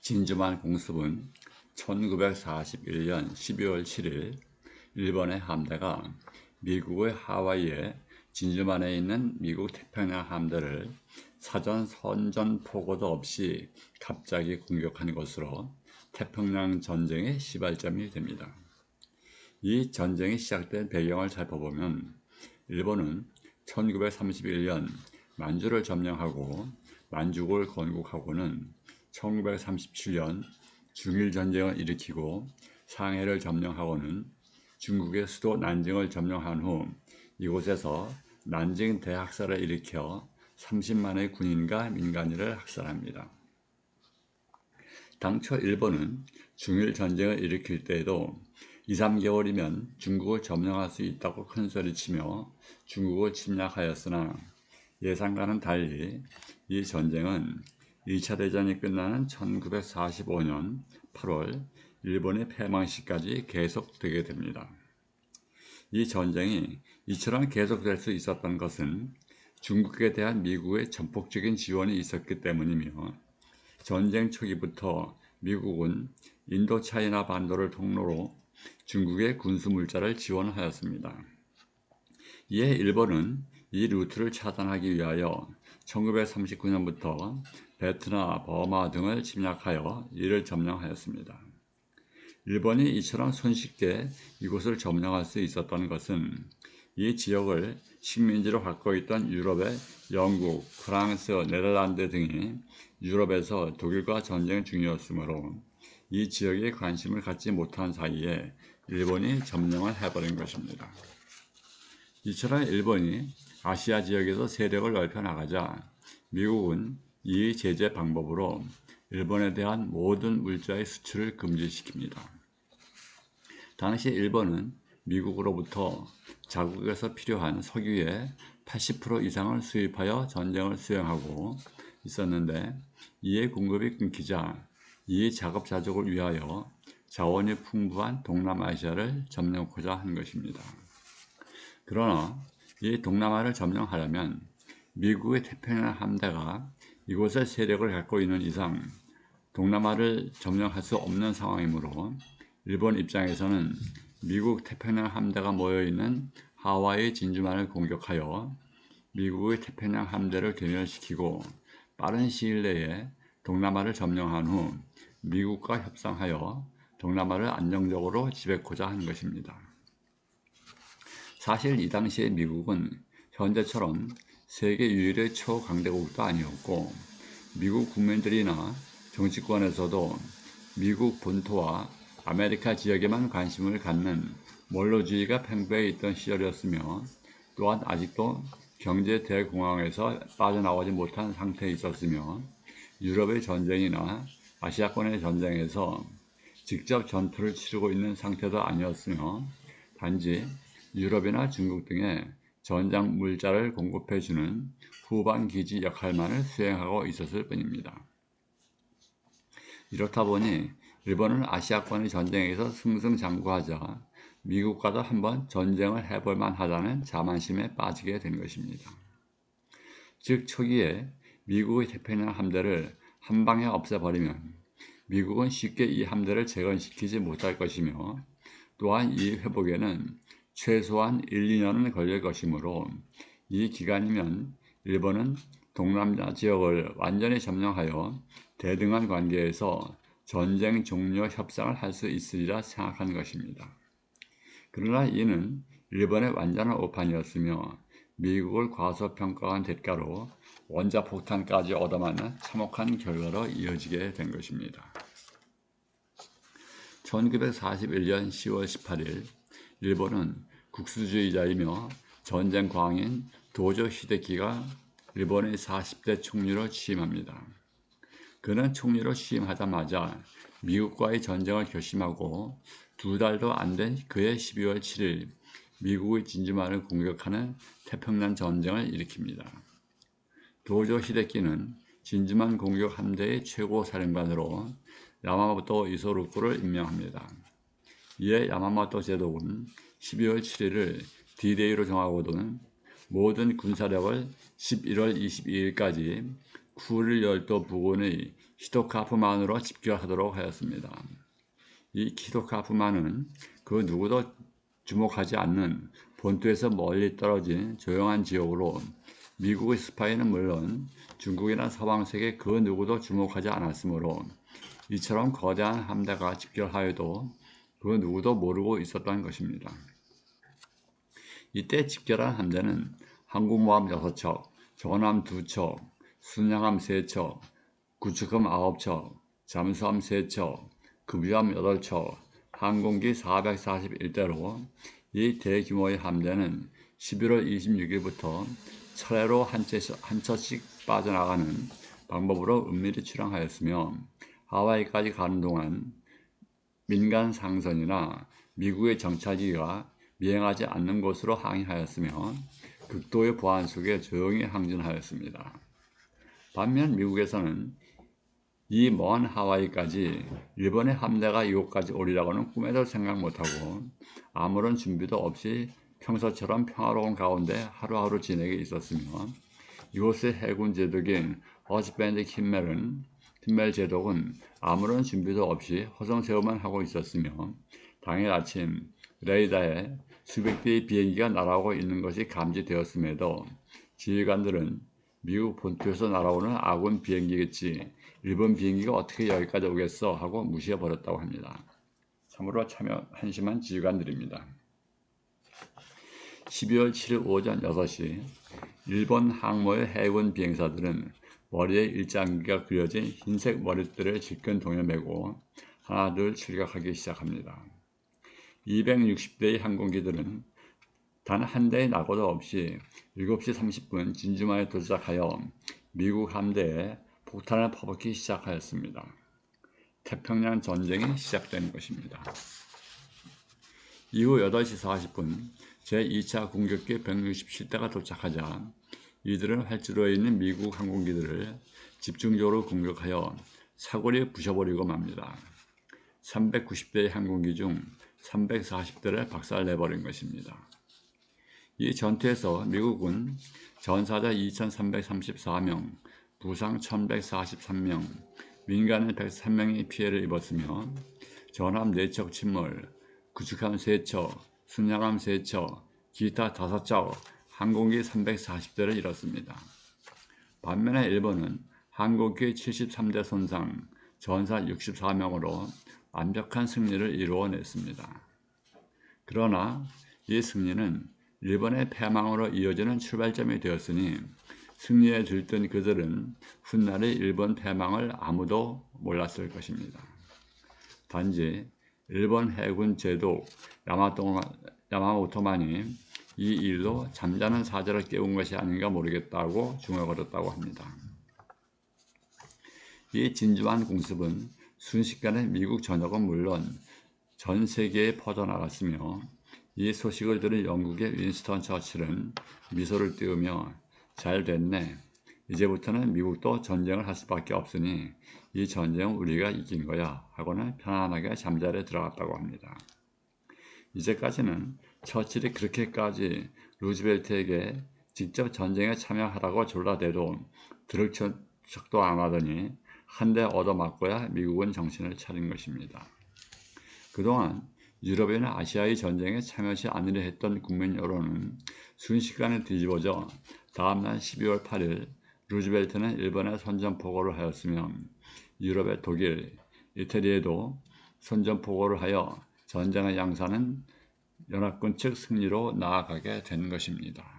진주만 공습은 1941년 12월 7일 일본의 함대가 미국의 하와이에 진주만에 있는 미국 태평양 함대를 사전 선전포고도 없이 갑자기 공격한 것으로 태평양 전쟁의 시발점이 됩니다. 이 전쟁이 시작된 배경을 살펴보면 일본은 1931년 만주를 점령하고 만주국을 건국하고는 1937년 중일전쟁을 일으키고 상해를 점령하고는 중국의 수도 난징을 점령한 후 이곳에서 난징 대학살을 일으켜 30만의 군인과 민간인을 학살합니다. 당초 일본은 중일전쟁을 일으킬 때에도 2, 3개월이면 중국을 점령할 수 있다고 큰소리치며 중국을 침략하였으나 예상과는 달리 이 전쟁은 2차 대전이 끝나는 1945년 8월 일본의 패망시까지 계속되게 됩니다. 이 전쟁이 이처럼 계속될 수 있었던 것은 중국에 대한 미국의 전폭적인 지원이 있었기 때문이며 전쟁 초기부터 미국은 인도차이나 반도를 통로로 중국의 군수물자를 지원하였습니다. 이에 일본은 이 루트를 차단하기 위하여 1939년부터 베트남, 버마 등을 침략하여 이를 점령하였습니다. 일본이 이처럼 손쉽게 이곳을 점령할 수 있었던 것은 이 지역을 식민지로 갖고 있던 유럽의 영국, 프랑스, 네덜란드 등이 유럽에서 독일과 전쟁 중이었으므로 이 지역에 관심을 갖지 못한 사이에 일본이 점령을 해버린 것입니다. 이처럼 일본이 아시아 지역에서 세력을 넓혀 나가자 미국은 이 제재 방법으로 일본에 대한 모든 물자의 수출을 금지시킵니다. 당시 일본은 미국으로부터 자국에서 필요한 석유의 80% 이상을 수입하여 전쟁을 수행하고 있었는데 이의 공급이 끊기자 이 자급자족을 위하여 자원이 풍부한 동남아시아를 점령하고자 한 것입니다. 그러나 이 동남아를 점령하려면 미국의 태평양 함대가 이곳에 세력을 갖고 있는 이상 동남아를 점령할 수 없는 상황이므로 일본 입장에서는 미국 태평양 함대가 모여있는 하와이 진주만을 공격하여 미국의 태평양 함대를 괴멸시키고 빠른 시일 내에 동남아를 점령한 후 미국과 협상하여 동남아를 안정적으로 지배하고자 한 것입니다. 사실 이 당시에 미국은 현재처럼 세계 유일의 초강대국도 아니었고 미국 국민들이나 정치권에서도 미국 본토와 아메리카 지역에만 관심을 갖는 몰로주의가 팽배해 있던 시절이었으며 또한 아직도 경제 대공황에서 빠져나오지 못한 상태에 있었으며 유럽의 전쟁이나 아시아권의 전쟁에서 직접 전투를 치르고 있는 상태도 아니었으며 단지 유럽이나 중국 등의 전장 물자를 공급해주는 후방 기지 역할만을 수행하고 있었을 뿐입니다. 이렇다 보니 일본은 아시아권의 전쟁에서 승승장구하자 미국과도 한번 전쟁을 해볼만 하다는 자만심에 빠지게 된 것입니다. 즉 초기에 미국의 태평양 함대를 한 방에 없애버리면 미국은 쉽게 이 함대를 재건시키지 못할 것이며 또한 이 회복에는 최소한 1, 2년은 걸릴 것이므로 이 기간이면 일본은 동남아 지역을 완전히 점령하여 대등한 관계에서 전쟁 종료 협상을 할 수 있으리라 생각한 것입니다. 그러나 이는 일본의 완전한 오판이었으며 미국을 과소평가한 대가로 원자폭탄까지 얻어맞는 참혹한 결과로 이어지게 된 것입니다. 1941년 10월 18일 일본은 국수주의자이며 전쟁 광인 도조 히데키가 일본의 40대 총리로 취임합니다. 그는 총리로 취임하자마자 미국과의 전쟁을 결심하고 2달도 안 된 그해 12월 7일 미국의 진주만을 공격하는 태평양 전쟁을 일으킵니다. 도조 히데키는 진주만 공격 함대의 최고 사령관으로 야마모토 이소루쿠를 임명합니다. 이에 야마모토 제독은 12월 7일을 D-Day로 정하고는 모든 군사력을 11월 22일까지 쿠릴 열도 부근의 히토카프만으로 집결하도록 하였습니다. 이 히토카프만은 그 누구도 주목하지 않는 본토에서 멀리 떨어진 조용한 지역으로 미국의 스파이는 물론 중국이나 서방세계 그 누구도 주목하지 않았으므로 이처럼 거대한 함대가 집결하여도 그 누구도 모르고 있었던 것입니다. 이때 집결한 함대는 항공모함 6척, 전함 2척, 순양함 3척, 구축함 9척, 잠수함 3척, 급유함 8척, 항공기 441대로 이 대규모의 함대는 11월 26일부터 차례로 한 처씩 빠져나가는 방법으로 은밀히 출항하였으며 하와이까지 가는 동안 민간 상선이나 미국의 정찰기가 미행하지 않는 곳으로 항해하였으며 극도의 보안 속에 조용히 항진하였습니다. 반면 미국에서는 이 먼 하와이까지 일본의 함대가 이곳까지 오리라고는 꿈에도 생각 못하고 아무런 준비도 없이 평소처럼 평화로운 가운데 하루하루 지내게 있었으며 이곳의 해군 제독인 허즈밴드 킴멜 제독은 아무런 준비도 없이 허송세월만 하고 있었으며 당일 아침 레이더에 수백 대의 비행기가 날아오고 있는 것이 감지되었음에도 지휘관들은 미국 본토에서 날아오는 아군 비행기겠지 일본 비행기가 어떻게 여기까지 오겠어 하고 무시해버렸다고 합니다. 참으로 한심한 지휘관들입니다. 12월 7일 오전 6시 일본 항모의 해군 비행사들은 머리에 일장기가 그려진 흰색 머리띠를 질끈 동여매고 하나둘 출격하기 시작합니다. 260대의 항공기들은 단 한 대의 낙오도 없이 7시 30분 진주만에 도착하여 미국 함대에 폭탄을 퍼붓기 시작하였습니다. 태평양 전쟁이 시작되는 것입니다. 이후 8시 40분 제2차 공격기 167대가 도착하자 이들은 활주로에 있는 미국 항공기들을 집중적으로 공격하여 사거리에 부셔버리고 맙니다. 390대의 항공기 중 340대를 박살내버린 것입니다. 이 전투에서 미국은 전사자 2334명, 부상 1143명, 민간인 103명이 피해를 입었으며 전함 4척 침몰, 구축함 3척, 순양함 3척, 기타 5척, 항공기 340대를 잃었습니다. 반면에 일본은 항공기 73대 손상, 전사 64명으로 완벽한 승리를 이루어냈습니다. 그러나 이 승리는 일본의 패망으로 이어지는 출발점이 되었으니 승리에 들뜬 그들은 훗날의 일본 패망을 아무도 몰랐을 것입니다. 단지 일본 해군 제독 야마모토만이 이 일로 잠자는 사자를 깨운 것이 아닌가 모르겠다고 중얼거렸다고 합니다. 이 진주만 공습은 순식간에 미국 전역은 물론 전 세계에 퍼져나갔으며 이 소식을 들은 영국의 윈스턴 처칠은 미소를 띄우며 잘 됐네. 이제부터는 미국도 전쟁을 할 수밖에 없으니 이 전쟁은 우리가 이긴 거야 하고는 편안하게 잠자리에 들어갔다고 합니다. 이제까지는 처칠이 그렇게까지 루즈벨트에게 직접 전쟁에 참여하라고 졸라대도 들을 척도 안 하더니 한 대 얻어맞고야 미국은 정신을 차린 것입니다. 그동안 유럽이나 아시아의 전쟁에 참여하지 않으려 했던 국민 여론은 순식간에 뒤집어져 다음날 12월 8일 루즈벨트는 일본에 선전포고를 하였으며 유럽의 독일, 이태리에도 선전포고를 하여 전쟁의 양상은 연합군 측 승리로 나아가게 된 것입니다.